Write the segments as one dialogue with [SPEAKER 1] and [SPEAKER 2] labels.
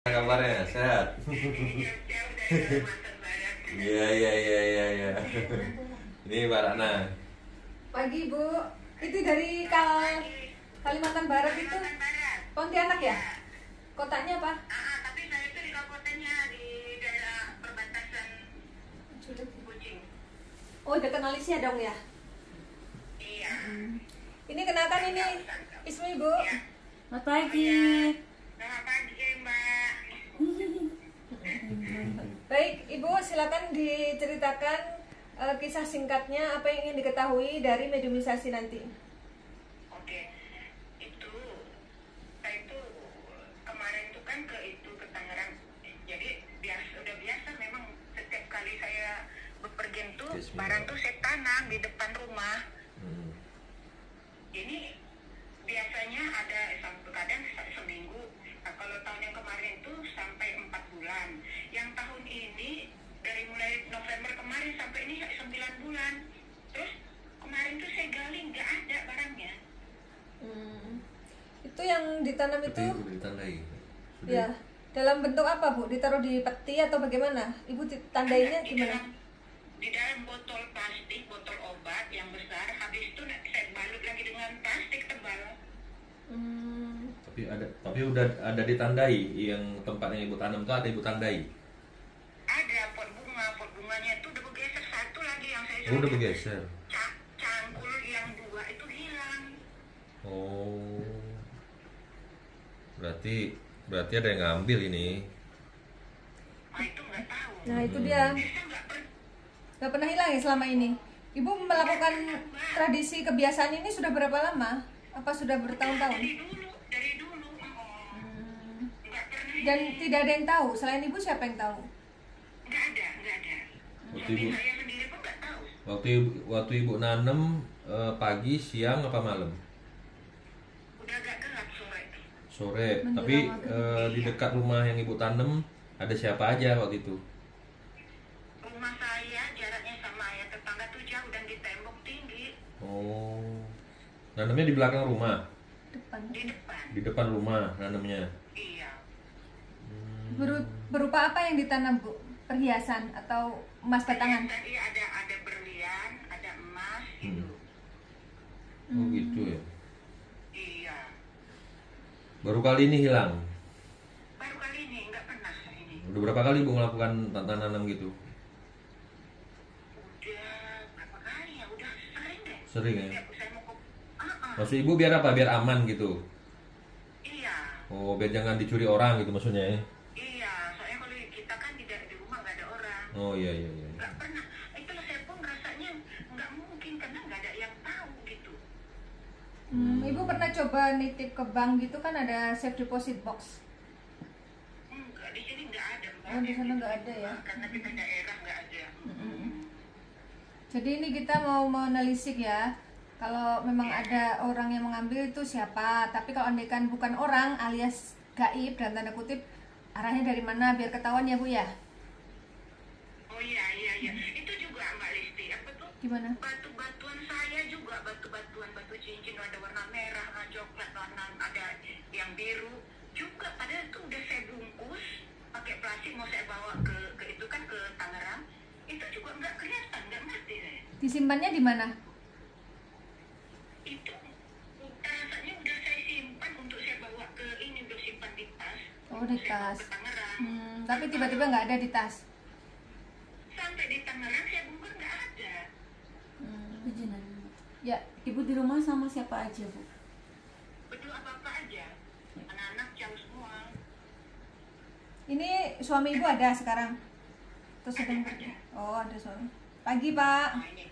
[SPEAKER 1] Kabarnya sehat? Iya iya iya iya iya. Ini Mbak Rana.
[SPEAKER 2] Pagi Bu, itu dari Kalimantan Barat itu Pontianak ya? Kotanya apa?
[SPEAKER 3] Tapi saya itu di kabupatennya di daerah perbatasan Kucing.
[SPEAKER 2] Oh, dekat Malaysia dong ya?
[SPEAKER 3] Iya.
[SPEAKER 2] Ini kenalkan ini Ismi Bu.
[SPEAKER 4] Selamat pagi.
[SPEAKER 3] Selamat pagi Mbak.
[SPEAKER 2] Baik Ibu, silakan diceritakan kisah singkatnya apa yang ingin diketahui dari mediumisasi nanti.
[SPEAKER 3] Oke. Itu saya itu kemarin itu kan ke Tangerang. Jadi udah biasa memang setiap kali saya bepergian tuh barang tuh saya tanam di depan rumah. Ini biasanya ada kadang seminggu. Nah, kalau tahun yang kemarin tuh sampai 4 bulan. Yang tahun ini dari mulai November kemarin sampai ini 9 bulan. Terus kemarin tuh saya gali nggak ada barangnya.
[SPEAKER 2] Itu yang ditanam itu
[SPEAKER 1] Udah ditandai. Sudah.
[SPEAKER 2] ya dalam bentuk apa Bu? Ditaruh di peti atau bagaimana? Ibu tandainya gimana?
[SPEAKER 3] Di dalam botol plastik, botol obat yang besar. Habis itu saya balut lagi dengan plastik tebal.
[SPEAKER 1] Tapi udah ada ditandai yang tempat yang Ibu tanam tuh ada Ibu tandai.
[SPEAKER 3] Ada pot bunganya itu udah bergeser satu lagi yang saya
[SPEAKER 1] Oh, udah bergeser.
[SPEAKER 3] Cangkul yang 2 itu hilang.
[SPEAKER 1] Oh. Berarti ada yang ngambil ini.
[SPEAKER 3] Nah itu nggak tahu.
[SPEAKER 2] Nah itu dia,
[SPEAKER 3] Saya
[SPEAKER 2] nggak pernah hilang ya selama ini. Ibu melakukan tradisi kebiasaan ini sudah berapa lama? Apa sudah bertahun-tahun?
[SPEAKER 3] dari dulu. Nggak pernah.
[SPEAKER 2] Dan tidak ada yang tahu, selain Ibu siapa yang tahu?
[SPEAKER 3] Nggak ada.
[SPEAKER 1] Waktu
[SPEAKER 3] Suami
[SPEAKER 1] Ibu
[SPEAKER 3] saya sendiri pun nggak tahu.
[SPEAKER 1] waktu Ibu nanem pagi, siang apa malam?
[SPEAKER 3] Udah agak gelap sore.
[SPEAKER 1] Sore.
[SPEAKER 2] Menjelang
[SPEAKER 1] Tapi
[SPEAKER 2] maghrib.
[SPEAKER 1] di dekat rumah yang Ibu tanam ada siapa aja waktu itu?
[SPEAKER 3] Rumah saya jaraknya sama ayah tetangga tuh jauh dan di tembok tinggi.
[SPEAKER 1] Oh. Nanamnya di belakang rumah,
[SPEAKER 2] Depan.
[SPEAKER 3] Di depan.
[SPEAKER 1] di depan rumah nanamnya.
[SPEAKER 3] Iya.
[SPEAKER 2] Berupa apa yang ditanam Bu? Perhiasan atau emas batangan?
[SPEAKER 3] Tadi ada berlian, ada emas itu.
[SPEAKER 1] Oh gitu ya.
[SPEAKER 3] Iya.
[SPEAKER 1] Baru kali ini hilang.
[SPEAKER 3] Baru kali ini nggak pernah ini.
[SPEAKER 1] Udah berapa kali Ibu melakukan tanam gitu?
[SPEAKER 3] Udah berapa kali ya? Udah sering deh.
[SPEAKER 1] Sering ya?
[SPEAKER 3] Setiap saya mau ke
[SPEAKER 1] Maksud Ibu biar apa? Biar aman gitu.
[SPEAKER 3] Iya.
[SPEAKER 1] Oh, biar jangan dicuri orang gitu maksudnya ya.
[SPEAKER 3] Iya, soalnya kalau kita kan tidak di rumah nggak ada orang.
[SPEAKER 1] Oh iya iya iya.
[SPEAKER 3] Nggak pernah. Itulah saya pun rasanya nggak mungkin karena nggak ada yang tahu gitu.
[SPEAKER 2] Ibu pernah coba nitip ke bank gitu kan ada safe deposit box?
[SPEAKER 3] Enggak, di sini nggak ada. Mbak.
[SPEAKER 2] Oh di sana nggak ada ya?
[SPEAKER 3] Karena kita daerah nggak ada.
[SPEAKER 2] Jadi ini kita mau menelisik ya. Kalau memang ada orang yang mengambil itu siapa. Tapi kalau andaikan bukan orang alias gaib dan tanda kutip, arahnya dari mana biar ketahuan ya Bu ya?
[SPEAKER 3] Oh iya. Itu juga Mbak Listi. Apa tuh?
[SPEAKER 2] Gimana?
[SPEAKER 3] Batu-batuan saya juga batu cincin ada warna merah, warna coklat, warna ada yang biru juga. Padahal itu udah saya bungkus pakai plastik mau saya bawa ke itu kan ke Tangerang. Itu juga nggak kelihatan, nggak ngerti saya.
[SPEAKER 2] Disimpannya di mana?
[SPEAKER 3] Itu rasanya udah saya simpan untuk saya bawa ke ini udah simpan di tas.
[SPEAKER 2] Oh di
[SPEAKER 3] Saya bawa
[SPEAKER 2] tas.
[SPEAKER 3] ke Tangerang.
[SPEAKER 2] Tapi tiba-tiba nggak ada di tas.
[SPEAKER 3] Sampai di Tangerang saya bungkus nggak ada.
[SPEAKER 4] Kejinan.
[SPEAKER 2] Ya,
[SPEAKER 4] Ibu di rumah sama siapa aja, Bu?
[SPEAKER 3] Betul apa-apa aja. Anak-anak jauh semua.
[SPEAKER 2] ini suami Ibu ada sekarang? Terus sedang
[SPEAKER 3] Ada.
[SPEAKER 2] Oh ada suami. Pagi Pak.
[SPEAKER 3] Nah ini.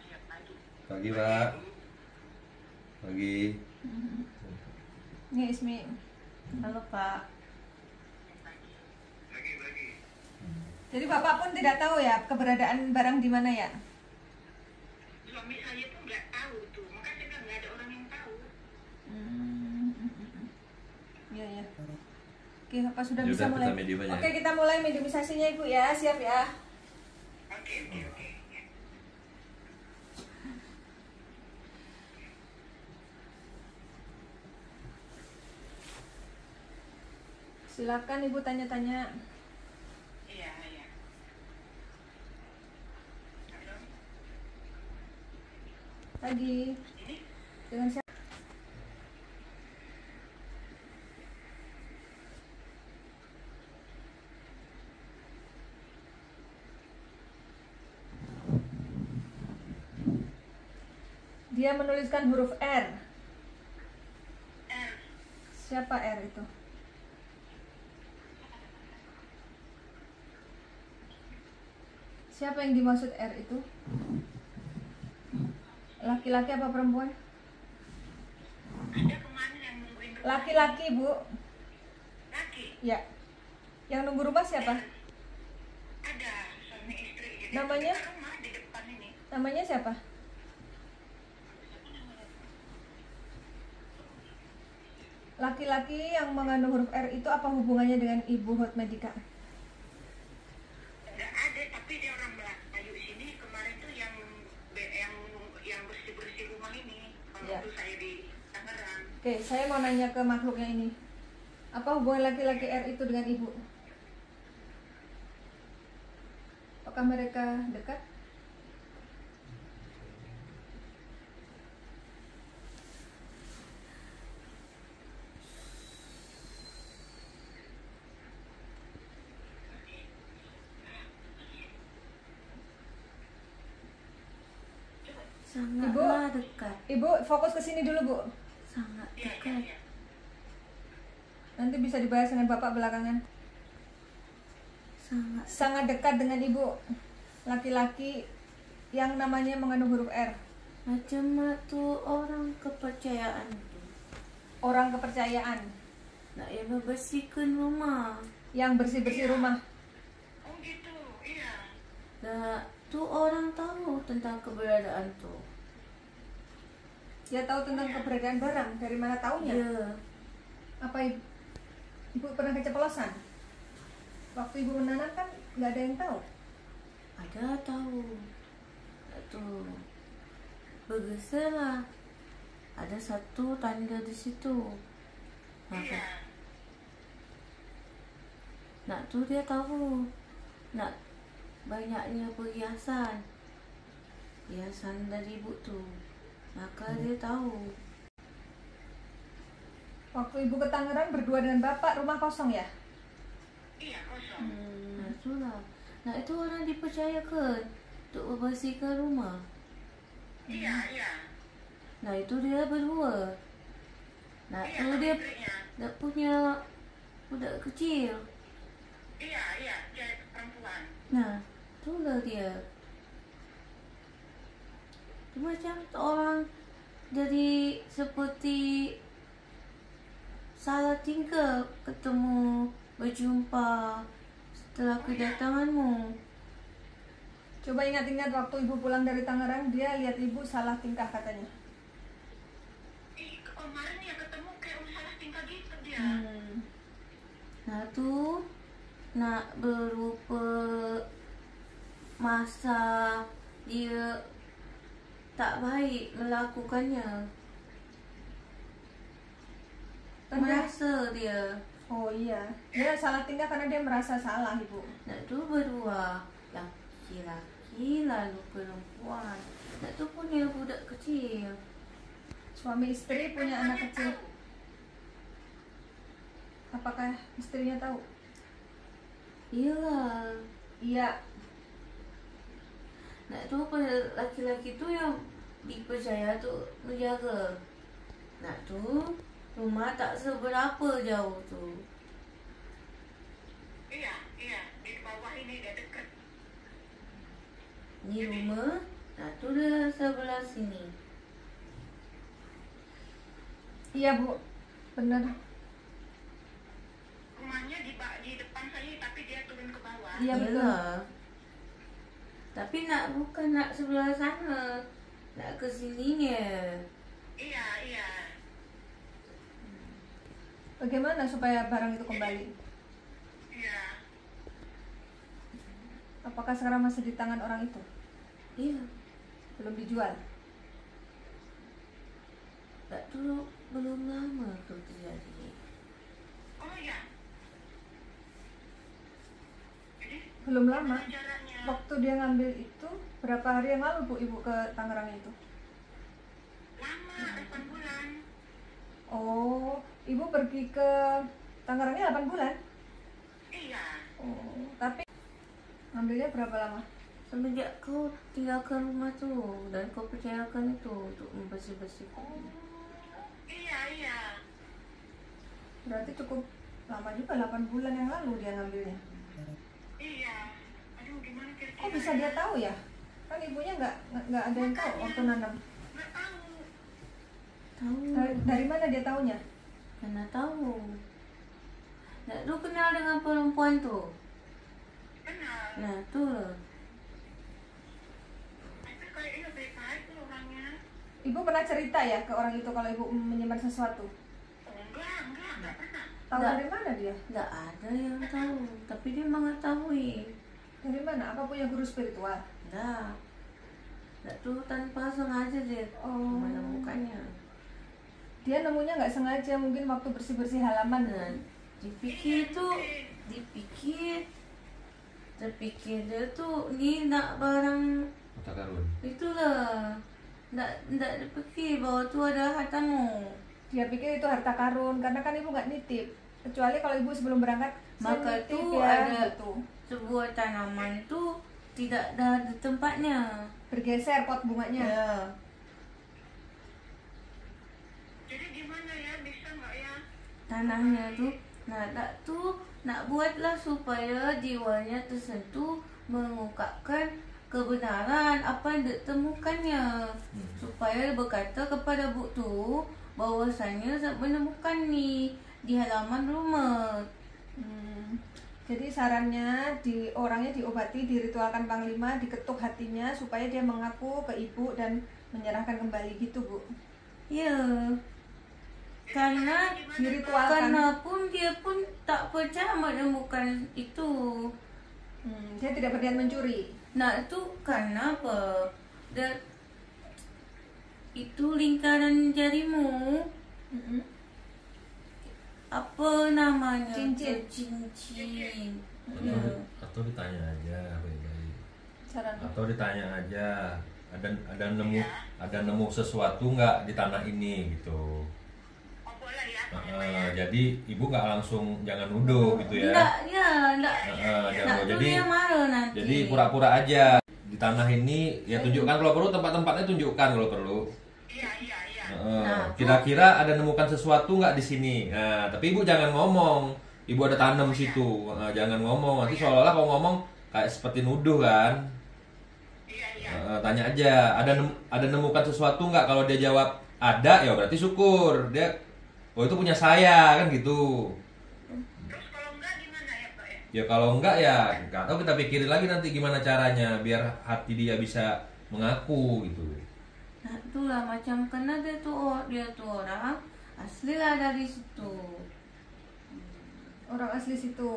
[SPEAKER 3] Iya, pagi.
[SPEAKER 1] Pagi Pak. Pagi.
[SPEAKER 2] Ini Ismi.
[SPEAKER 4] Halo, Pak.
[SPEAKER 2] Jadi Bapak pun tidak tahu ya keberadaan barang di mana ya?
[SPEAKER 3] Suami saya tuh nggak tahu tuh, makanya kan nggak ada orang yang tahu.
[SPEAKER 2] Iya ya. Oke, apa sudah
[SPEAKER 1] Ya
[SPEAKER 2] bisa
[SPEAKER 1] udah,
[SPEAKER 2] mulai?
[SPEAKER 1] kita medium aja.
[SPEAKER 2] Oke, kita mulai mediumisasinya Ibu ya. Siap ya.
[SPEAKER 3] Oke. Ya.
[SPEAKER 2] Silakan Ibu tanya-tanya.
[SPEAKER 3] Iya, iya. Halo,
[SPEAKER 2] Lagi
[SPEAKER 3] ini
[SPEAKER 2] dengan siapa? Dia menuliskan huruf R.
[SPEAKER 3] R.
[SPEAKER 2] Siapa R itu? Siapa yang dimaksud R itu? Laki-laki apa perempuan?
[SPEAKER 3] Ada kemarin yang nungguin rumah.
[SPEAKER 2] Laki-laki, Bu.
[SPEAKER 3] Laki.
[SPEAKER 2] Ya. Yang nunggu rumah siapa?
[SPEAKER 3] Ada suami istri. Jadi
[SPEAKER 2] Namanya?
[SPEAKER 3] dekat rumah di depan ini.
[SPEAKER 2] Namanya siapa? Laki-laki yang mengandung huruf R itu apa hubungannya dengan Ibu Hotmedika?
[SPEAKER 3] Nggak ada, tapi dia orang Melayu sini. Kemarin tuh yang bersih-bersih rumah ini.
[SPEAKER 2] Ya.
[SPEAKER 3] Waktu saya di Tangerang.
[SPEAKER 2] Oke, saya mau nanya ke makhluknya ini. Apa hubungan laki-laki R itu dengan Ibu? Apakah mereka dekat?
[SPEAKER 4] Sangatlah dekat.
[SPEAKER 2] Ibu fokus ke sini dulu, Bu.
[SPEAKER 4] Sangat
[SPEAKER 3] Iya, iya,
[SPEAKER 4] dekat.
[SPEAKER 3] iya.
[SPEAKER 2] Nanti bisa dibahas dengan Bapak belakangan.
[SPEAKER 4] Sangat
[SPEAKER 2] Sangat dekat dengan Ibu. Laki-laki yang namanya mengandung huruf R.
[SPEAKER 4] macam tu orang kepercayaan tu.
[SPEAKER 2] Orang kepercayaan
[SPEAKER 4] Nak yang membersihkan rumah.
[SPEAKER 2] yang bersih-bersih rumah.
[SPEAKER 3] Oh gitu, iya.
[SPEAKER 4] Nah, tu orang tahu tentang keberadaan tu.
[SPEAKER 2] Dia tahu tentang keberadaan barang. Dari mana taunya?
[SPEAKER 4] Ya,
[SPEAKER 2] Apa Ibu pernah keceplosan? Waktu Ibu menanam kan nggak ada yang tahu.
[SPEAKER 4] ada tahu. Nak tu bergeserlah. Ada satu tanda di situ. Maka
[SPEAKER 3] Iya.
[SPEAKER 4] nak tu dia tahu. Nak banyaknya perhiasan. Hiasan dari ibu tu. Maka dia tahu.
[SPEAKER 2] Waktu Ibu ke Tangerang berdua dengan Bapak, rumah kosong ya?
[SPEAKER 3] Iya, kosong.
[SPEAKER 4] Nah itulah. Nah itu orang dipercayakan untuk membersihkan rumah.
[SPEAKER 3] Iya, iya.
[SPEAKER 4] Nah itu dia berdua. Nah
[SPEAKER 3] Iya,
[SPEAKER 4] itu
[SPEAKER 3] sama
[SPEAKER 4] dia
[SPEAKER 3] istrinya.
[SPEAKER 4] dah punya budak kecil.
[SPEAKER 3] Iya, iya, dia perempuan.
[SPEAKER 4] Nah itulah dia. Itu macam orang jadi seperti salah tingkah ketemu berjumpa setelah kedatanganmu.
[SPEAKER 2] Coba ingat-ingat waktu Ibu pulang dari Tangerang, dia lihat Ibu salah tingkah katanya.
[SPEAKER 3] Kemarin ya ketemu kayak salah tingkah gitu dia.
[SPEAKER 4] Nah tu nak berupa masa dia tak baik melakukannya. Merasa dia.
[SPEAKER 2] Oh iya, dia salah tingkah karena dia merasa salah, Ibu.
[SPEAKER 4] Nak tu berdua, laki-laki lalu perempuan. Nak tu punya budak kecil.
[SPEAKER 2] Suami istri punya anak kecil.
[SPEAKER 3] Tahu.
[SPEAKER 2] Apakah istrinya tahu?
[SPEAKER 4] Iyalah.
[SPEAKER 2] Iya.
[SPEAKER 4] Nak tu laki-laki tu yang dipercaya tu menjaga. Nak tu rumah tak seberapa jauh tu.
[SPEAKER 3] Iya, iya, di bawah ini dia dekat.
[SPEAKER 4] Ni rumah. Nak tu dia sebelah sini.
[SPEAKER 2] Iya, Bu. Benar.
[SPEAKER 3] Rumahnya di depan saya, tapi dia turun ke bawah.
[SPEAKER 2] Iya, betul.
[SPEAKER 4] Iyalah. Tapi nak bukan nak sebelah sana. Nak ke sininya.
[SPEAKER 3] Iya, iya.
[SPEAKER 2] Bagaimana supaya barang itu kembali?
[SPEAKER 3] Iya.
[SPEAKER 2] Apakah sekarang masih di tangan orang itu?
[SPEAKER 4] Iya.
[SPEAKER 2] Belum dijual?
[SPEAKER 4] Tak tu belum lama tu terjadi.
[SPEAKER 3] Oh iya.
[SPEAKER 2] Belum lama.
[SPEAKER 3] Caranya
[SPEAKER 2] Waktu dia ngambil itu berapa hari yang lalu Bu Ibu ke Tangerang itu?
[SPEAKER 3] lama, 8 bulan.
[SPEAKER 2] Oh, Ibu pergi ke Tangerangnya 8 bulan?
[SPEAKER 3] Iya.
[SPEAKER 2] Oh, tapi ngambilnya berapa lama?
[SPEAKER 4] Semenjak kau tinggalkan rumah tuh dan kau percayakan itu untuk membersih-bersihkan.
[SPEAKER 3] Iya.
[SPEAKER 2] Berarti cukup lama juga, 8 bulan yang lalu dia ngambilnya.
[SPEAKER 3] Iya. Aduh, gimana kira-kira?
[SPEAKER 2] Kok bisa dia tahu ya? Kan ibunya nggak ada yang tahu waktu nanam.
[SPEAKER 3] Nggak tahu.
[SPEAKER 4] Tahu.
[SPEAKER 2] Dari mana dia taunya?
[SPEAKER 4] Karena tahu. Nak lu kenal dengan perempuan tuh.
[SPEAKER 3] Kenal.
[SPEAKER 4] Nah tuh.
[SPEAKER 3] Tapi kayaknya baik-baik tuh orangnya.
[SPEAKER 2] Ibu pernah cerita ya ke orang itu kalau ibu menyimpan sesuatu?
[SPEAKER 3] Oh, enggak pernah.
[SPEAKER 2] Tahu
[SPEAKER 4] Nggak.
[SPEAKER 2] dari mana dia?
[SPEAKER 4] Nggak ada yang tahu, tapi dia mengetahui.
[SPEAKER 2] Dari mana? Apa punya guru spiritual?
[SPEAKER 4] Nggak tuh tanpa sengaja dia menemukannya.
[SPEAKER 2] Dia nemunya nggak sengaja, mungkin waktu bersih-bersih halaman.
[SPEAKER 4] Nah, dipikir dia tuh ini nak barang
[SPEAKER 1] Harta karun.
[SPEAKER 4] itulah. Nggak dipikir bahwa tuh ada hartamu.
[SPEAKER 2] Dia pikir itu harta karun, karena kan ibu nggak nitip. Kecuali kalau ibu sebelum berangkat, saya
[SPEAKER 4] Maka
[SPEAKER 2] nitip
[SPEAKER 4] tuh
[SPEAKER 2] ya,
[SPEAKER 4] ada
[SPEAKER 2] gitu.
[SPEAKER 4] sebuah tanaman tuh tidak ada di tempatnya.
[SPEAKER 2] Bergeser pot bunganya.
[SPEAKER 4] Ya.
[SPEAKER 3] Jadi gimana ya, bisa nggak ya?
[SPEAKER 4] Tanahnya tuh nak buatlah supaya jiwanya tersentuh mengungkapkan kebenaran apa yang ditemukannya, supaya berkata kepada Bu tu bahwasanya menemukan nih di halaman rumah.
[SPEAKER 2] Jadi sarannya orangnya diobati, diritualkan Panglima, diketuk hatinya supaya dia mengaku ke ibu dan menyerahkan kembali gitu Bu.
[SPEAKER 4] Ya, karena
[SPEAKER 2] Diritualkan.
[SPEAKER 4] pun dia pun tak percaya menemukan itu.
[SPEAKER 2] Dia tidak berniat mencuri.
[SPEAKER 4] Nah itu karena apa? Itu lingkaran jarimu, apa namanya?
[SPEAKER 2] Cincin.
[SPEAKER 4] Cincin.
[SPEAKER 1] Atau ditanya aja baik-baik.
[SPEAKER 2] Saran.
[SPEAKER 1] Atau ditanya aja, ada nemu sesuatu nggak di tanah ini gitu.
[SPEAKER 3] Oh, boleh ya.
[SPEAKER 1] Jadi ibu nggak langsung jangan nuduh gitu ya.
[SPEAKER 4] Enggak.
[SPEAKER 1] Jangan
[SPEAKER 4] Tuh
[SPEAKER 1] jadi
[SPEAKER 4] dia marah nanti.
[SPEAKER 1] jadi pura-pura aja di tanah ini ya, tunjukkan kalau perlu, tempat-tempatnya tunjukkan kalau perlu.
[SPEAKER 3] Iya.
[SPEAKER 4] Nah,
[SPEAKER 1] Kira-kira ada nemukan sesuatu nggak di sini. Nah, tapi ibu jangan ngomong ibu ada tanam situ. Jangan ngomong, nanti seolah-olah kalau ngomong kayak seperti nuduh kan.
[SPEAKER 3] Iya.
[SPEAKER 1] Tanya aja, ada nemukan sesuatu nggak? Kalau dia jawab ada, ya berarti syukur. Dia, oh itu punya saya kan gitu.
[SPEAKER 3] Terus kalau enggak gimana ya Pak ya?
[SPEAKER 1] Ya kalau enggak ya nggak tahu, kita pikirin lagi nanti gimana caranya biar hati dia bisa mengaku gitu.
[SPEAKER 4] Nah itulah macam karena dia tuh orang asli lah dari situ.
[SPEAKER 2] Orang asli situ.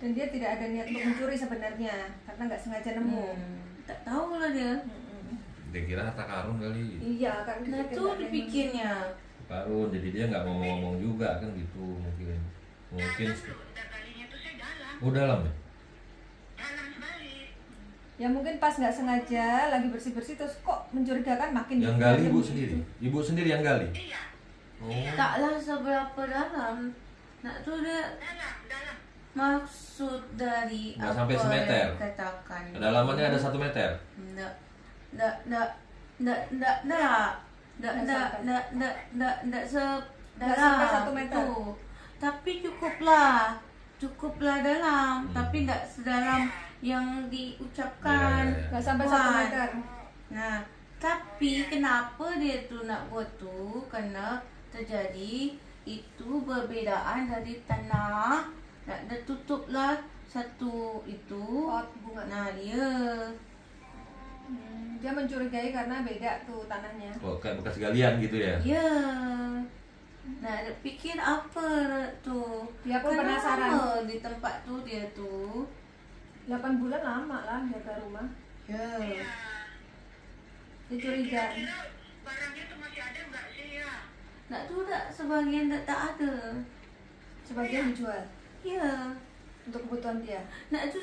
[SPEAKER 2] Dan dia tidak ada niat untuk mencuri sebenarnya, karena nggak sengaja nemu.
[SPEAKER 4] Tak tahu lah dia.
[SPEAKER 1] Dia kira harta karun kali.
[SPEAKER 2] Iya kan.
[SPEAKER 4] Nah tuh dipikirnya.
[SPEAKER 1] Karun, jadi dia nggak ngomong-ngomong juga kan gitu mungkin.
[SPEAKER 3] Dalam tuh, udah kalinya tuh saya dalam.
[SPEAKER 1] Oh dalam ya?
[SPEAKER 3] Dalam sekali.
[SPEAKER 2] Ya mungkin pas nggak sengaja lagi bersih-bersih terus kok mencurigakan makin.
[SPEAKER 1] Yang gali ibu
[SPEAKER 2] gitu.
[SPEAKER 1] sendiri. Ibu sendiri yang gali.
[SPEAKER 3] Iya.
[SPEAKER 1] Oh.
[SPEAKER 4] Taklah seberapa dalam. Nak tuh dia
[SPEAKER 3] Dalam.
[SPEAKER 4] maksud dari
[SPEAKER 1] Nggak
[SPEAKER 4] apa
[SPEAKER 1] sampai semeter.
[SPEAKER 4] yang katakan.
[SPEAKER 1] Kedalamannya ada 1 meter.
[SPEAKER 4] Nggak
[SPEAKER 2] sampai 1 meter.
[SPEAKER 4] itu. Tapi cukuplah dalam, tapi tidak sedalam yang diucapkan.
[SPEAKER 1] Iya.
[SPEAKER 2] Nggak sampai 1
[SPEAKER 4] Wan.
[SPEAKER 2] meter.
[SPEAKER 4] Nah, tapi kenapa dia tuh nak buat tuh? Karena terjadi itu perbedaan dari tanah. Nak tutuplah satu itu.
[SPEAKER 2] Pot bunga.
[SPEAKER 4] Nah, dia
[SPEAKER 2] Dia mencurigai karena beda tuh tanahnya.
[SPEAKER 1] Oh, kayak bekas galian gitu ya.
[SPEAKER 4] ya. Nah, dia pikir apa tuh?
[SPEAKER 2] Dia pun
[SPEAKER 4] Karena
[SPEAKER 2] penasaran.
[SPEAKER 4] lama di tempat tuh dia tuh.
[SPEAKER 2] 8 bulan lama lah jaga rumah.
[SPEAKER 4] Ya.
[SPEAKER 2] Dia curiga.
[SPEAKER 3] Kira-kira barangnya tuh masih ada nggak sih ya?
[SPEAKER 4] Nak tuh sebagian tak ada.
[SPEAKER 2] Sebagian dijual
[SPEAKER 4] Ya.
[SPEAKER 2] untuk kebutuhan dia.
[SPEAKER 4] Nak tuh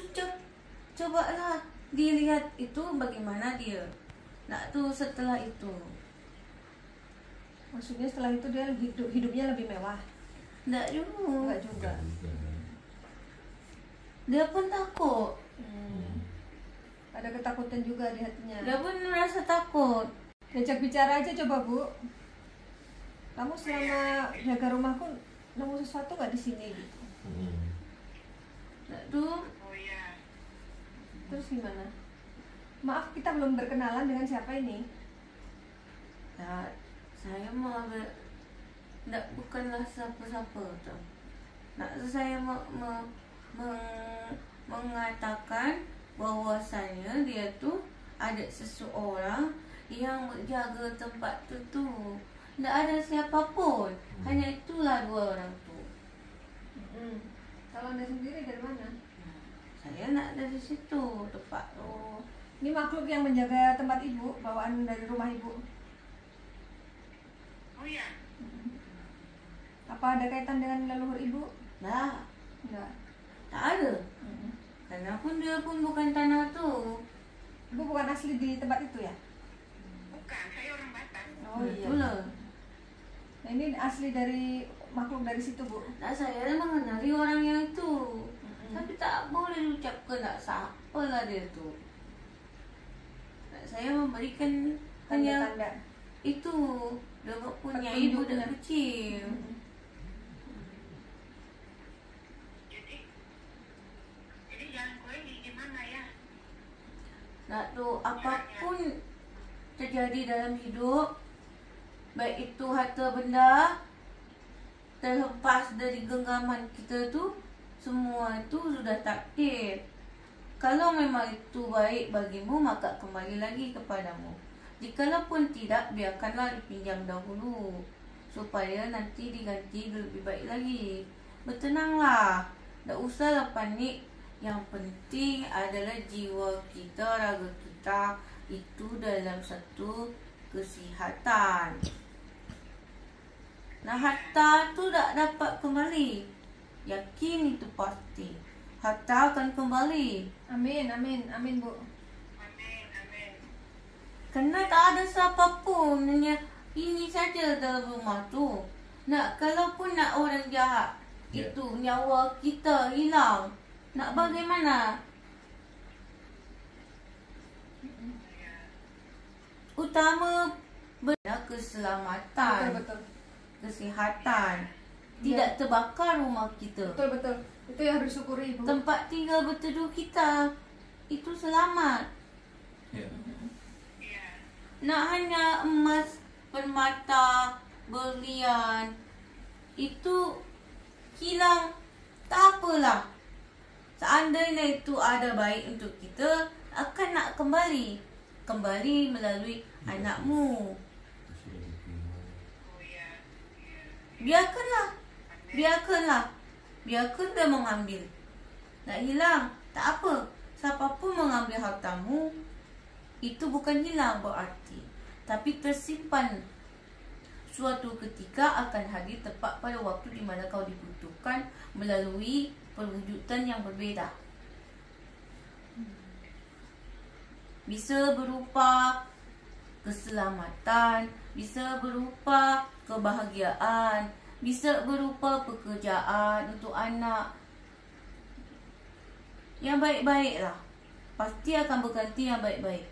[SPEAKER 4] cobalah dilihat itu bagaimana dia. Nak tuh setelah itu.
[SPEAKER 2] Maksudnya setelah itu dia hidupnya lebih mewah?
[SPEAKER 4] Enggak juga.
[SPEAKER 2] Enggak juga.
[SPEAKER 4] Dia pun takut.
[SPEAKER 2] Ada ketakutan juga di hatinya.
[SPEAKER 4] Dia pun merasa takut.
[SPEAKER 2] Diajak bicara aja coba, Bu. Kamu selama jaga rumahku nemu sesuatu nggak di sini gitu?
[SPEAKER 4] Enggak tuh.
[SPEAKER 3] Oh ya.
[SPEAKER 2] Terus gimana? Maaf, kita belum berkenalan dengan siapa ini.
[SPEAKER 4] Ya, saya mau enggak, bukanlah siapa-siapa tuh. Nak saya mengatakan bahwasanya dia tuh ada seseorang yang menjaga tempat tu. Enggak ada siapapun. Hanya itulah 2 orang tu.
[SPEAKER 2] Kalau Anda sendiri dari mana?
[SPEAKER 4] Saya nak dari situ tempat tu.
[SPEAKER 2] Oh, ini makhluk yang menjaga tempat Ibu, bawaan dari rumah Ibu.
[SPEAKER 3] Oh ya.
[SPEAKER 2] Apa ada kaitan dengan leluhur Ibu?
[SPEAKER 4] Nah,
[SPEAKER 2] Enggak.
[SPEAKER 4] tak ada. Karena pun dia pun bukan tanah tu.
[SPEAKER 2] Ibu bukan asli di tempat itu ya?
[SPEAKER 3] Bukan, saya orang Batak.
[SPEAKER 2] Oh iya.
[SPEAKER 4] Itulah.
[SPEAKER 2] Nah, ini asli dari makhluk dari situ, Bu.
[SPEAKER 4] Nah, saya mengenali orang yang itu. Tapi tak boleh ucapkan nak siapa lah dia tu. Nah, saya memberikan hanya
[SPEAKER 2] Tanda-tanda.
[SPEAKER 4] itu. Dia punya
[SPEAKER 2] Petunjuknya.
[SPEAKER 4] ibu dan kecil.
[SPEAKER 3] Jadi jalan kue gimana ya?
[SPEAKER 4] Nak tu apapun terjadi dalam hidup, baik itu harta benda terlepas dari genggaman kita tu, semua itu sudah takdir. Kalau memang itu baik bagimu, maka kembali lagi kepadamu. Jikalaupun tidak, biarkanlah dipinjam dahulu supaya nanti diganti lebih baik lagi. Bertenanglah, tak usahlah panik. Yang penting adalah jiwa kita, raga kita itu dalam satu kesihatan. Nah, harta tu tak dapat kembali. Yakin itu pasti. Harta akan kembali.
[SPEAKER 2] Amin, amin, amin, Bu.
[SPEAKER 3] Amin, amin.
[SPEAKER 4] Kerana tak ada siapapun, hanya ini saja dalam rumah tu. Nak, kalaupun nak orang jahat, itu nyawa kita hilang. Nak bagaimana? Utama benar keselamatan,
[SPEAKER 2] Betul.
[SPEAKER 4] kesihatan. Tidak terbakar rumah kita.
[SPEAKER 2] Betul. Itu yang harus disyukuri, Ibu.
[SPEAKER 4] Tempat tinggal berteduh kita itu selamat.
[SPEAKER 1] Ya.
[SPEAKER 4] Nak hanya emas, permata, berlian itu hilang, tak apalah. Seandainya itu ada baik untuk kita, akan nak kembali. Kembali melalui anakmu. Biarkanlah. Biarkan dia mengambil. Nak hilang, tak apa. Siapapun mengambil hartamu, itu bukan hilang berarti, tapi tersimpan. Suatu ketika akan hadir tepat pada waktu di mana kau dibutuhkan melalui perwujudan yang berbeza. Bisa berupa keselamatan, bisa berupa kebahagiaan, bisa berupa pekerjaan untuk anak. Yang baik-baiklah. Pasti akan berganti yang baik-baik.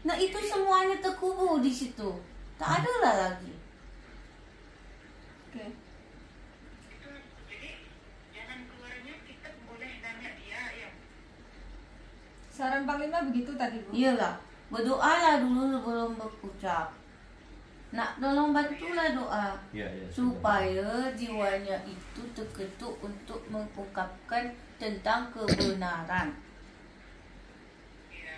[SPEAKER 4] Nah, itu semuanya terkubur di situ. Tak ada lah lagi.
[SPEAKER 2] Oke.
[SPEAKER 3] Itu jadi jalan keluarnya kita boleh nanya dia ya.
[SPEAKER 2] Saran Panglima begitu tadi, Bu.
[SPEAKER 4] Iyalah, berdoalah dulu sebelum berucap. Nak tolong bantulah doa.
[SPEAKER 1] Ya.
[SPEAKER 4] Supaya jiwanya itu terketuk untuk mengungkapkan tentang kebenaran.
[SPEAKER 3] Iya.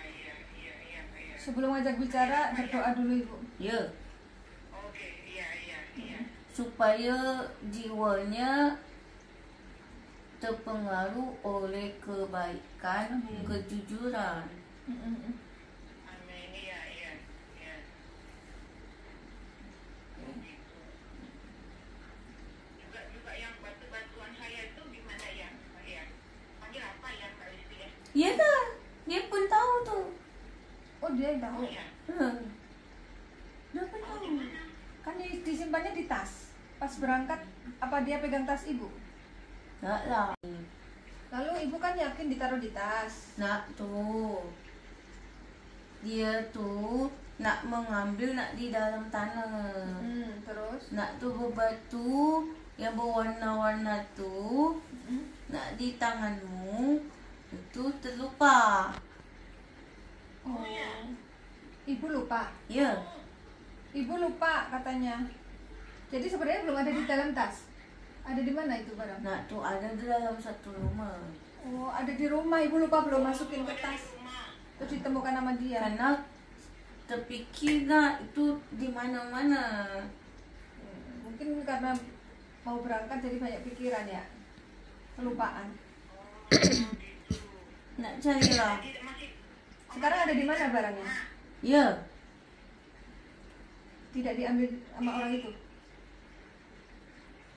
[SPEAKER 2] Sebelum ngajak bicara, berdoa dulu, Ibu.
[SPEAKER 4] Ya,
[SPEAKER 3] Oke, iya.
[SPEAKER 4] supaya jiwanya terpengaruh oleh kebaikan, kejujuran.
[SPEAKER 3] Amin, iya.
[SPEAKER 2] dia yang tahu.
[SPEAKER 4] Dapat tahu.
[SPEAKER 2] Kan disimpannya di tas. Pas berangkat, apa dia pegang tas ibu?
[SPEAKER 4] Enggak lah.
[SPEAKER 2] Lalu ibu kan yakin ditaruh di tas.
[SPEAKER 4] Nak tuh. Dia tuh nak mengambil nak di dalam tanah.
[SPEAKER 2] Terus?
[SPEAKER 4] Nak tuh berbatu yang berwarna-warna tuh. Nak di tanganmu itu terlupa.
[SPEAKER 2] Oh. Ibu lupa.
[SPEAKER 4] Ya.
[SPEAKER 2] Ibu lupa katanya. Jadi sebenarnya belum ada di dalam tas. Ada di mana itu barang?
[SPEAKER 4] Nak tuh ada di dalam satu rumah.
[SPEAKER 2] Oh, ada di rumah. Ibu lupa belum masukin ke tas. Terus ditemukan sama dia.
[SPEAKER 4] Karena terpikir nak itu di mana-mana.
[SPEAKER 2] Mungkin karena mau berangkat jadi banyak pikiran ya. Kelupaan.
[SPEAKER 4] Nak carilah.
[SPEAKER 2] Sekarang ada di mana barangnya?
[SPEAKER 4] Ya.
[SPEAKER 2] Tidak diambil sama orang itu.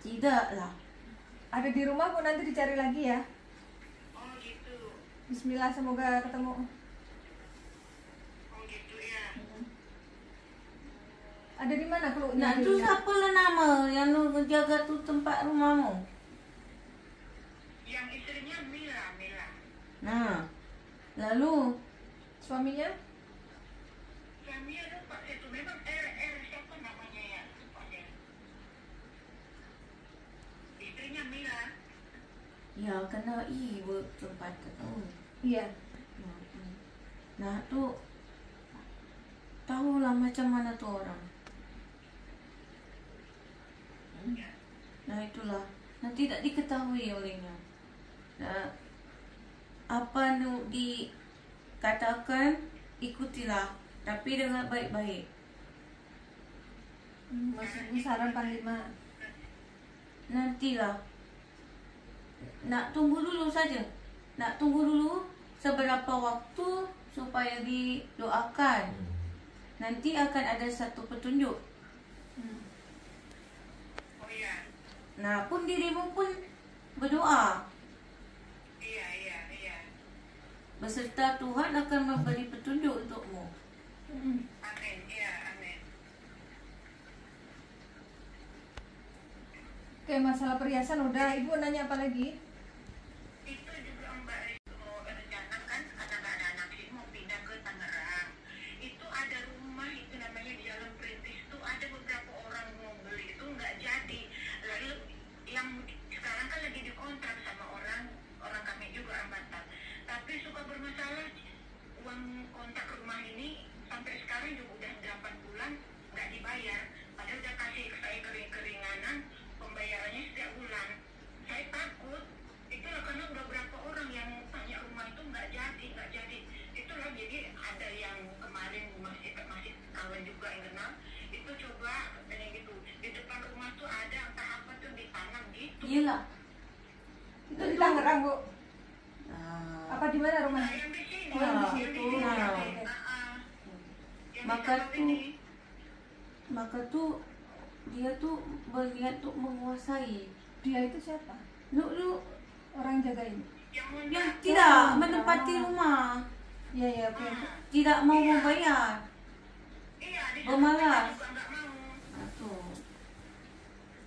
[SPEAKER 4] Tidaklah.
[SPEAKER 2] Ada di rumah pun nanti dicari lagi ya.
[SPEAKER 3] Oh gitu.
[SPEAKER 2] Bismillah, semoga ketemu.
[SPEAKER 3] Oh gitu ya.
[SPEAKER 2] Ada di mana clue-nya?
[SPEAKER 4] Nak tu siapa lah nama yang lu jaga tu tempat rumahmu?
[SPEAKER 3] Yang istrinya Mila.
[SPEAKER 4] Nah. Lalu
[SPEAKER 2] Suaminya?
[SPEAKER 3] Suaminya lupa itu memang siapa namanya ya? Lupa deh. Istrinya Mila.
[SPEAKER 4] ya kena ibu tempat tu.
[SPEAKER 2] Iya.
[SPEAKER 4] Nah tu tahulah macam mana tu orang. Nah itulah. Nanti tak diketahui olehnya. Nah, apa nu dikatakan ikutilah, tapi dengan baik-baik.
[SPEAKER 2] Maksudnya saran Panglima.
[SPEAKER 4] Nantilah. Nak tunggu dulu saja. Nak tunggu dulu seberapa waktu supaya didoakan. Nanti akan ada satu petunjuk.
[SPEAKER 3] Oh iya.
[SPEAKER 4] Nah, pun dirimu pun berdoa.
[SPEAKER 3] Iya.
[SPEAKER 4] Beserta Tuhan akan memberi petunjuk untukmu.
[SPEAKER 3] Amin. Iya, amin.
[SPEAKER 2] Oke, masalah perhiasan udah. Ibu nanya apa lagi?
[SPEAKER 3] Itu juga Mbak mau rencanakan karena nggak ada anak sih mau pindah ke Tangerang. Itu ada rumah itu namanya di Jalan Perintis itu ada beberapa orang mau beli itu nggak jadi. Lalu yang sekarang kan lagi dikontrak sama orang kami juga orang Batak. Tapi suka bermasalah uang kontrak rumah ini sampai sekarang juga udah 8 bulan nggak dibayar. Padahal udah kasih saya keringanan pembayarannya setiap bulan. Saya takut itulah karena udah berapa orang yang tanya rumah itu nggak jadi. Itulah jadi ada yang kemarin masih kawan juga yang kenal itu coba kayak gitu di depan rumah tuh ada entah apa tuh ditanam gitu.
[SPEAKER 4] Iyalah.
[SPEAKER 2] Itu di Tangerang, Bu.
[SPEAKER 4] Nah,
[SPEAKER 2] Apa di mana rumah?
[SPEAKER 3] Nah, yang di sini,
[SPEAKER 2] Oh, yang di
[SPEAKER 3] yang
[SPEAKER 2] situ.
[SPEAKER 3] di sini,
[SPEAKER 4] Nah.
[SPEAKER 3] yang di
[SPEAKER 4] Maka
[SPEAKER 3] Sabang
[SPEAKER 4] tuh
[SPEAKER 3] ini.
[SPEAKER 4] maka tuh dia tuh berniat untuk menguasai.
[SPEAKER 2] Dia itu siapa?
[SPEAKER 4] Lu
[SPEAKER 2] Orang jagain.
[SPEAKER 4] yang tidak menempati rumah,
[SPEAKER 2] Iya, iya, oke.
[SPEAKER 4] tidak mau membayar.
[SPEAKER 3] Iya, di
[SPEAKER 4] Bermalas.
[SPEAKER 3] juga nggak mau.
[SPEAKER 4] Nah, tuh.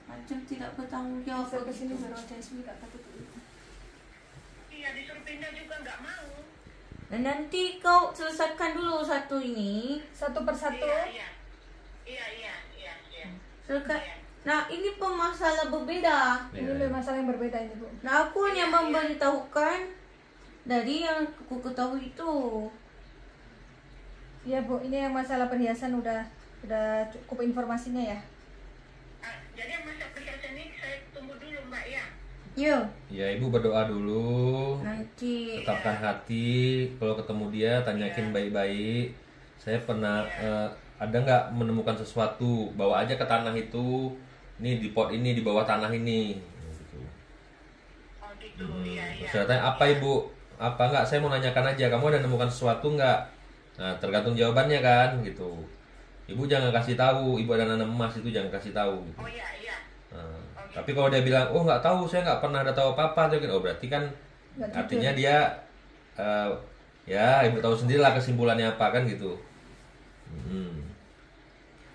[SPEAKER 4] Macam tidak bertanggung jawab
[SPEAKER 2] Saya kesini
[SPEAKER 4] begitu.
[SPEAKER 2] baru ada sini kata tuh.
[SPEAKER 3] Iya, disuruh pindah juga nggak mau.
[SPEAKER 4] Dan nanti kau selesaikan dulu satu ini.
[SPEAKER 2] Satu persatu.
[SPEAKER 3] Iya.
[SPEAKER 4] Selesai. Nah, ini pemasalah berbeda.
[SPEAKER 2] Ini masalah yang berbeda ini, Bu.
[SPEAKER 4] Nah, aku hanya memberitahukan dari yang aku ketahui itu.
[SPEAKER 2] Iya, Bu. Ini yang masalah perhiasan udah cukup informasinya ya.
[SPEAKER 3] Jadi yang masa perhiasan ini saya tunggu dulu Mbak ya.
[SPEAKER 4] Yo,
[SPEAKER 1] Ya ibu berdoa dulu,
[SPEAKER 4] nanti
[SPEAKER 1] tetapkan hati. Kalau ketemu dia tanyakin baik-baik. Saya pernah ada nggak menemukan sesuatu, bawa aja ke tanah itu. Ini di pot ini di bawah tanah ini. Gitu.
[SPEAKER 3] Oh gitu, iya.
[SPEAKER 1] Saya tanya apa ibu? Apa enggak? Saya mau nanyakan aja. Kamu ada menemukan sesuatu nggak? Nah tergantung jawabannya kan, gitu. Ibu jangan kasih tahu. Ibu ada nanam emas itu jangan kasih tahu. Gitu.
[SPEAKER 3] Oh iya.
[SPEAKER 1] Nah, tapi kalau dia bilang, oh nggak tahu, saya nggak pernah ada tahu apa-apa, oh berarti kan
[SPEAKER 2] Nggak jujur.
[SPEAKER 1] artinya dia Ya, ibu tahu sendirilah kesimpulannya apa kan gitu.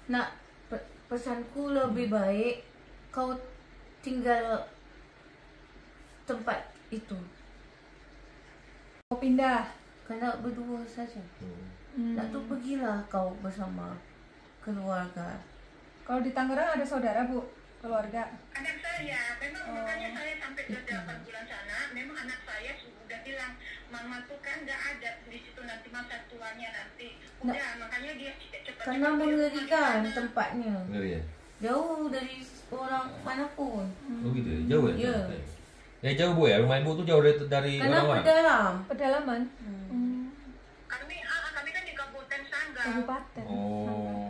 [SPEAKER 4] Nak, pesanku lebih baik kau tinggal tempat itu.
[SPEAKER 2] Mau pindah.
[SPEAKER 4] Karena berdua saja.
[SPEAKER 2] Hmm.
[SPEAKER 4] Nak tu pergilah kau bersama keluarga.
[SPEAKER 2] Kalau di Tangerang ada saudara bu, keluarga.
[SPEAKER 3] Anak saya, memang makanya saya sampai ke 8 bulan sana, memang anak saya sudah bilang, mama tuh kan nggak ada di situ nanti masa tuanya nanti. Udah, makanya dia cepat.
[SPEAKER 4] Karena mengerikan tempatnya.
[SPEAKER 1] Ngeri ya?
[SPEAKER 4] Jauh dari orang manapun.
[SPEAKER 1] Oh gitu ya? Jauh ya?
[SPEAKER 4] Ya.
[SPEAKER 1] Ya jauh bu ya? Rumah ibu tuh jauh dari
[SPEAKER 4] Karena
[SPEAKER 1] orang-orang?
[SPEAKER 4] berdalam.
[SPEAKER 2] Pedalaman.
[SPEAKER 3] Kami kan di Kabupaten Sanggau.
[SPEAKER 2] Kabupaten.
[SPEAKER 1] Oh.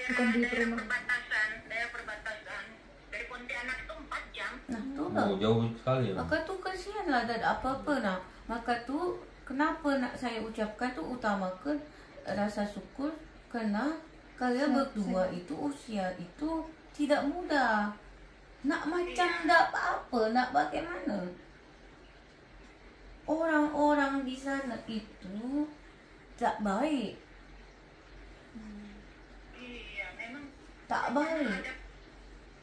[SPEAKER 2] Bukan di
[SPEAKER 3] Daerah
[SPEAKER 2] rumah.
[SPEAKER 3] perbatasan. Dari Pontianak itu 4 jam.
[SPEAKER 4] Nah, tu lah.
[SPEAKER 1] Oh, jauh sekali ya?
[SPEAKER 4] Maka tu kasihanlah tak ada apa-apa nak. Maka tu kenapa nak saya ucapkan tu utamakan rasa syukur kerana kalian berdua itu usia itu tidak muda. Nak macam tak apa-apa, nak bagaimana? Orang-orang di sana itu tak baik.
[SPEAKER 3] Iya, memang
[SPEAKER 4] Tak baik.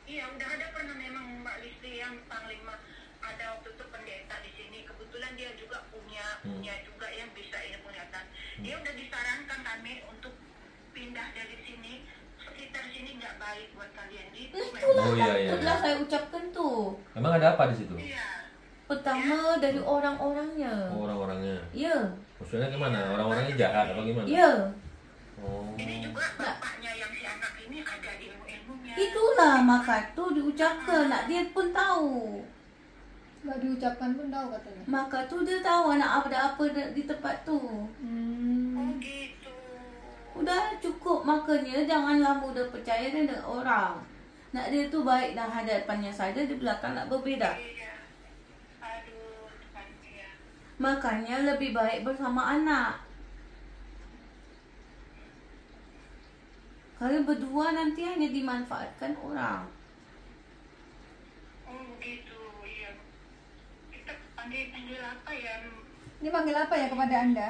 [SPEAKER 3] udah ada pernah memang Mbak Listi yang Panglima ada waktu itu pendeta di sini. Kebetulan dia juga punya juga yang bisa ini penglihatan. Dia udah disarankan kami untuk pindah dari sini. Sekitar sini nggak baik buat kalian gitu.
[SPEAKER 4] Nah itulah,
[SPEAKER 1] Oh, iya.
[SPEAKER 4] itulah saya ucapkan tu.
[SPEAKER 1] Emang ada apa di situ?
[SPEAKER 3] Iya.
[SPEAKER 4] Pertama dari orang-orangnya.
[SPEAKER 1] Oh, orang-orangnya.
[SPEAKER 4] Ya,
[SPEAKER 1] Maksudnya gimana? Orang-orangnya jahat apa gimana?
[SPEAKER 4] ya.
[SPEAKER 1] Oh.
[SPEAKER 3] Ini juga bapaknya yang si anak ini ada ilmu-ilmunya.
[SPEAKER 4] Itulah maka tu diucapkan, nak dia pun tahu.
[SPEAKER 2] Nggak diucapkan pun tahu katanya.
[SPEAKER 4] Maka tu dia tahu nak ada apa di tempat tu.
[SPEAKER 3] Oh gitu.
[SPEAKER 4] Udah cukup, makanya janganlah mudah percaya dengan orang. Nak dia tu baik dah hadapannya saja, di belakang nak berbeza.
[SPEAKER 3] Iya. Aduh, Tuhan dia.
[SPEAKER 4] Makanya lebih baik bersama anak. Kalian berdua nanti hanya dimanfaatkan orang.
[SPEAKER 3] Oh begitu, iya. Kita panggil apa ya?
[SPEAKER 2] Ini panggil apa ya kepada anda?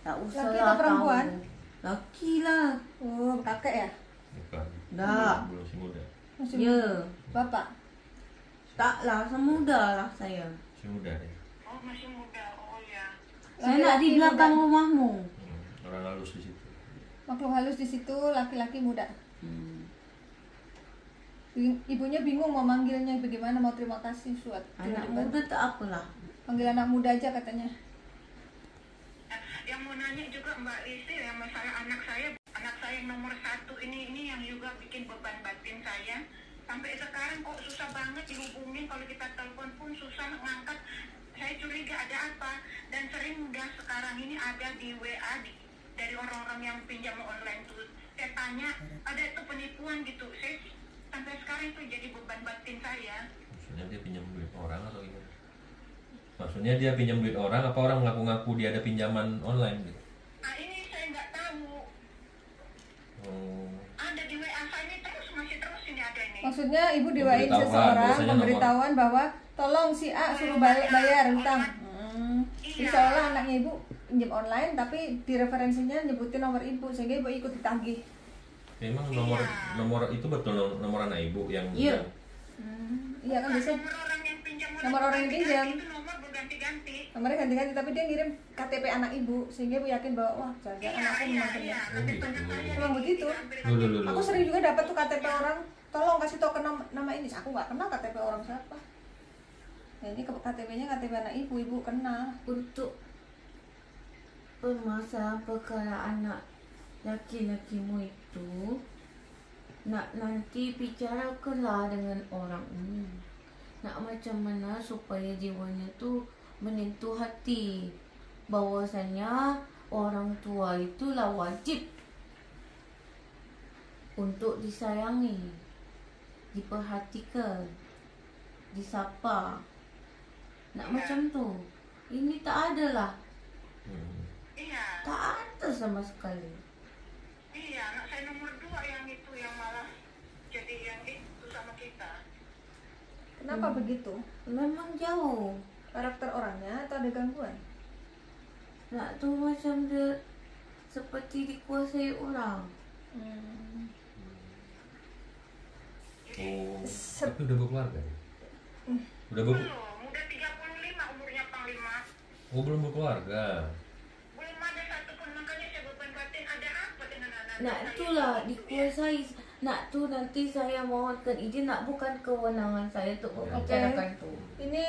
[SPEAKER 4] Tak usah
[SPEAKER 2] Laki
[SPEAKER 4] lah
[SPEAKER 2] atau perempuan?
[SPEAKER 4] tahu. Laki lah.
[SPEAKER 2] Oh kakek ya?
[SPEAKER 1] Bukan.
[SPEAKER 4] Tak.
[SPEAKER 1] Belum si muda.
[SPEAKER 2] Masih
[SPEAKER 4] Ya.
[SPEAKER 2] bapak.
[SPEAKER 4] Taklah, semudah lah saya.
[SPEAKER 1] Si muda ya.
[SPEAKER 3] Oh masih muda, oh ya.
[SPEAKER 4] Saya nak di
[SPEAKER 2] Laki-laki
[SPEAKER 4] belakang
[SPEAKER 2] muda.
[SPEAKER 4] rumahmu.
[SPEAKER 1] Orang halus di situ.
[SPEAKER 2] Makhluk halus di situ laki-laki muda.
[SPEAKER 4] Hmm.
[SPEAKER 2] Ibunya bingung mau manggilnya bagaimana, mau terima kasih suat.
[SPEAKER 4] Anak muda tak apalah.
[SPEAKER 2] Panggil anak muda aja katanya.
[SPEAKER 3] Nah, yang mau nanya juga Mbak Listi yang masalah anak saya yang nomor 1 ini yang juga bikin beban batin saya. Sampai sekarang kok susah banget dihubungin, kalau kita telepon pun susah ngangkat. Saya curiga ada apa, dan sering udah sekarang ini ada di WA dari orang-orang yang pinjam online tuh. Saya tanya, ada itu penipuan gitu. Saya sampai sekarang itu jadi beban batin saya.
[SPEAKER 1] Maksudnya dia pinjam duit orang atau gimana? Maksudnya dia pinjam duit orang apa orang ngaku-ngaku dia ada pinjaman online gitu?
[SPEAKER 3] Nah ini saya nggak tahu.
[SPEAKER 1] Oh.
[SPEAKER 3] Ada di WA saya ini masih terus ini ada ini.
[SPEAKER 2] Maksudnya ibu diwain
[SPEAKER 1] Pemberitahuan,
[SPEAKER 2] seseorang,
[SPEAKER 1] biasanya
[SPEAKER 2] pemberitahuan bahwa tolong si A suruh bayar hutang. Jadi seolah anaknya ibu pinjam online tapi di referensinya nyebutin nomor ibu sehingga ibu ikut ditagih.
[SPEAKER 1] Memang nomor itu betul nomor anak ibu yang
[SPEAKER 4] Iya.
[SPEAKER 2] Iya kan biasanya
[SPEAKER 3] Nomor orang yang pinjam
[SPEAKER 2] Nomor orang yang pinjam.
[SPEAKER 3] itu nomor berganti-ganti.
[SPEAKER 2] nomornya ganti-ganti tapi dia ngirim KTP anak ibu sehingga ibu yakin bahwa wah jangan anakku memang benar.
[SPEAKER 1] Oh gitu.
[SPEAKER 2] Memang begitu.
[SPEAKER 1] Loh.
[SPEAKER 2] Aku sering juga dapat tuh KTP orang, tolong kasih tau ke nama ini. Aku nggak kenal KTP orang siapa. Ya ini KTP-nya KTP anak ibu kenal.
[SPEAKER 4] Untuk permasalahan perkara anak laki-lakimu itu, nak nanti bicarakanlah dengan orang ini. Nak macam mana supaya jiwanya tu menyentuh hati bahwasanya orang tua itulah wajib untuk disayangi, diperhatikan, disapa. Nak macam tu. Ini tak ada lah.
[SPEAKER 3] Iya,
[SPEAKER 4] Tak ada sama sekali.
[SPEAKER 3] iya, anak saya nomor 2 yang itu yang malah jadi yang itu sama kita.
[SPEAKER 2] Kenapa begitu?
[SPEAKER 4] Memang jauh.
[SPEAKER 2] Karakter orangnya atau ada gangguan?
[SPEAKER 4] nak tu macam dia seperti dikuasai orang.
[SPEAKER 1] Oh, tapi udah berkeluarga ya? Udah
[SPEAKER 3] Belum, udah 35 umurnya Panglima.
[SPEAKER 1] Oh, belum berkeluarga.
[SPEAKER 3] Belum ada satu pun, makanya saya beban batin ada apa dengan anak-anak
[SPEAKER 4] Nak
[SPEAKER 3] saya
[SPEAKER 4] itulah
[SPEAKER 3] itu?
[SPEAKER 4] dikuasai. Nak tu nanti saya mohonkan izin, nak bukan kewenangan saya untuk membicarakan tu.
[SPEAKER 2] Ini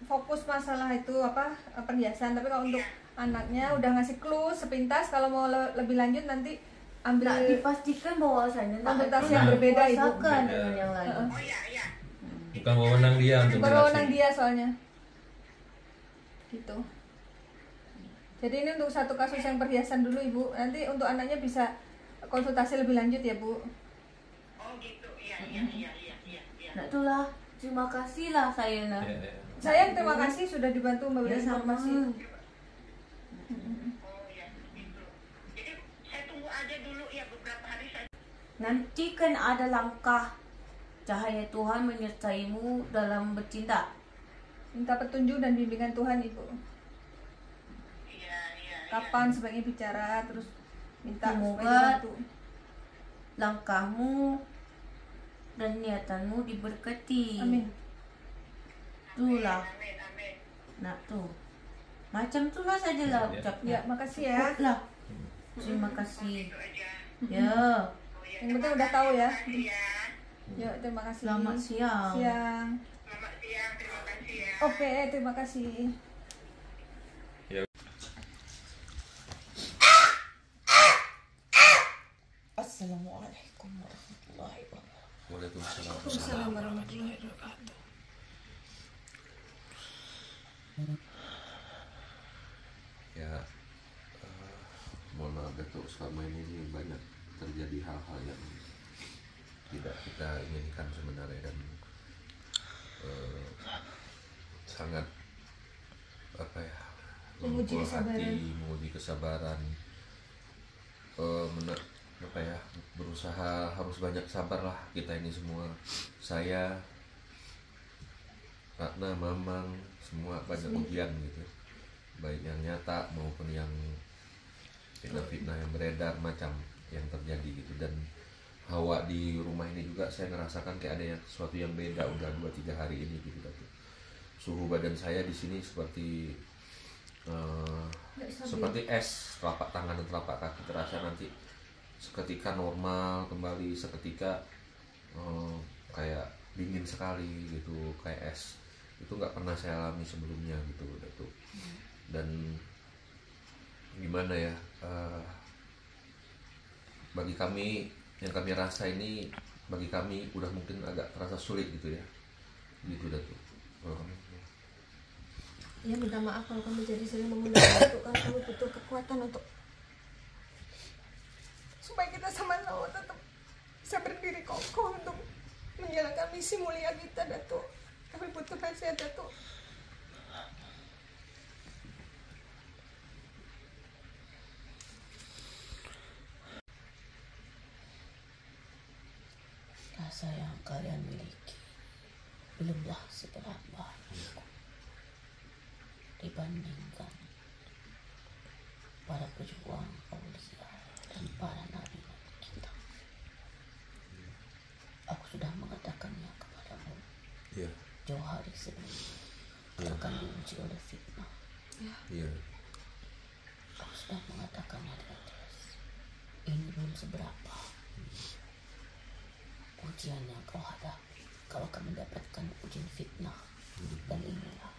[SPEAKER 2] fokus masalah itu apa perhiasan, tapi kalau untuk anaknya udah ngasih clue sepintas, kalau mau lebih lanjut nanti ambil
[SPEAKER 4] Nak dipastikan bahwasanya nak
[SPEAKER 2] Komputasi
[SPEAKER 4] itu
[SPEAKER 2] yang berbeda, Ibu.
[SPEAKER 4] dikuasakan
[SPEAKER 1] Beda.
[SPEAKER 4] dengan yang lain.
[SPEAKER 3] Oh iya, iya.
[SPEAKER 1] Bukan wewenang dia untuk
[SPEAKER 2] berwenang
[SPEAKER 1] jelasin.
[SPEAKER 2] dia soalnya gitu. Jadi ini untuk satu kasus yang perhiasan dulu Ibu, nanti untuk anaknya bisa konsultasi lebih lanjut ya Bu.
[SPEAKER 3] Oh gitu, iya, iya, iya, iya, iya.
[SPEAKER 4] Nak itulah, terima kasih lah saya nak.
[SPEAKER 1] Ya, ya.
[SPEAKER 2] Sayang, terima kasih sudah dibantu memberi
[SPEAKER 4] Ya sama.
[SPEAKER 2] informasi.
[SPEAKER 3] Oh iya, gitu. Jadi saya tunggu aja dulu ya beberapa hari saja.
[SPEAKER 4] Nanti kan ada langkah cahaya Tuhan menyertaimu dalam bertindak.
[SPEAKER 2] Minta petunjuk dan bimbingan Tuhan Ibu.
[SPEAKER 3] Iya, iya.
[SPEAKER 2] Kapan sebaiknya bicara, terus minta supaya
[SPEAKER 4] Semoga
[SPEAKER 2] dibantu.
[SPEAKER 4] langkahmu dan niatanmu diberkati.
[SPEAKER 2] Amin.
[SPEAKER 4] Itulah
[SPEAKER 3] Amin, amin.
[SPEAKER 4] nak tu. Macam itulah sajalah
[SPEAKER 1] Ya.
[SPEAKER 4] ucapnya.
[SPEAKER 2] Ya, makasih ya.
[SPEAKER 4] Cukuplah. Terima kasih.
[SPEAKER 3] Itu aja.
[SPEAKER 4] Ya.
[SPEAKER 3] Oh, ya,
[SPEAKER 2] Yang penting
[SPEAKER 3] terima
[SPEAKER 2] udah tahu ya.
[SPEAKER 3] kasih ya.
[SPEAKER 2] Ya, terima kasih.
[SPEAKER 4] Selamat siang.
[SPEAKER 2] Siang.
[SPEAKER 3] Selamat siang, terima kasih ya.
[SPEAKER 2] Oke, terima kasih.
[SPEAKER 4] Assalamualaikum warahmatullahi wabarakatuh.
[SPEAKER 1] Waalaikumsalam.
[SPEAKER 2] Waalaikumsalam warahmatullahi wabarakatuh.
[SPEAKER 1] Ya, mohon maaf Datuk, selama ini banyak terjadi hal-hal yang tidak kita inginkan sebenarnya, dan sangat apa ya,
[SPEAKER 2] Menguji
[SPEAKER 1] memukul
[SPEAKER 2] kesabaran.
[SPEAKER 1] hati, menguji kesabaran, apa ya, berusaha harus banyak sabar lah kita ini semua. Saya, Ratna, Mamang, semua banyak ujian gitu, baik yang nyata maupun yang fitnah-fitnah yang beredar macam yang terjadi gitu. Dan hawa di rumah ini juga saya ngerasakan kayak ada sesuatu yang beda udah 2-3 hari ini gitu Datuk. Suhu badan saya di sini seperti seperti es, telapak tangan dan telapak kaki terasa nanti seketika normal kembali, seketika kayak dingin sekali gitu, kayak es. Itu nggak pernah saya alami sebelumnya gitu Datuk. Dan gimana ya, bagi kami yang kami rasa ini, bagi kami udah mungkin agak terasa sulit gitu ya, gitu Datuk. Kalau kami
[SPEAKER 2] Ya, minta maaf kalau kami jadi sering mengundang Datuk, karena kami butuh kekuatan untuk supaya kita sama-sama tetap bisa berdiri kokoh untuk menjalankan misi mulia kita Datuk. Kami butuh nasihat Datuk.
[SPEAKER 4] Rasa yang kalian miliki belumlah seberapa dibandingkan para pejuang aulia dan para nabi kita. Aku sudah mengatakannya kepadamu
[SPEAKER 1] iya,
[SPEAKER 4] jauh hari sebelumnya. Kau akan diuji oleh fitnah.
[SPEAKER 1] iya,
[SPEAKER 4] Aku sudah mengatakannya dengan jelas. Ini belum seberapa ujian yang kau hadapi. Kau akan mendapatkan ujian fitnah. Dan inilah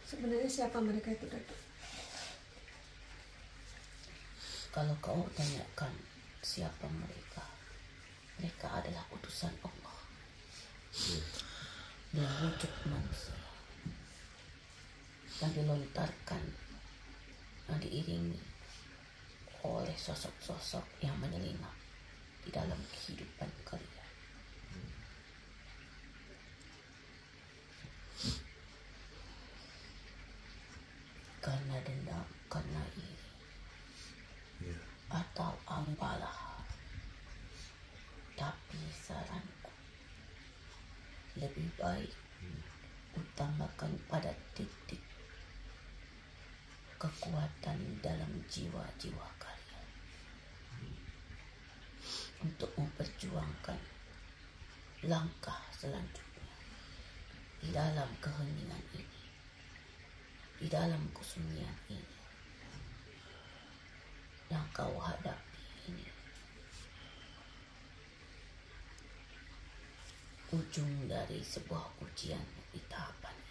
[SPEAKER 2] Sebenarnya siapa mereka itu Datuk?
[SPEAKER 4] kalau kau tanyakan siapa mereka, mereka adalah utusan Allah yang wujud manusia, yang dilontarkan, yang diiringi oleh sosok-sosok yang menyelinap di dalam kehidupan kalian. Karena dendam, karena iri,
[SPEAKER 1] iya.
[SPEAKER 4] atau apalah. Tapi saranku, lebih baik utamakan pada titik kekuatan dalam jiwa-jiwa kalian untuk memperjuangkan langkah selanjutnya di dalam keheningan ini, di dalam kesunyian ini yang kau hadapi ini. Ujung dari sebuah ujian di tahapan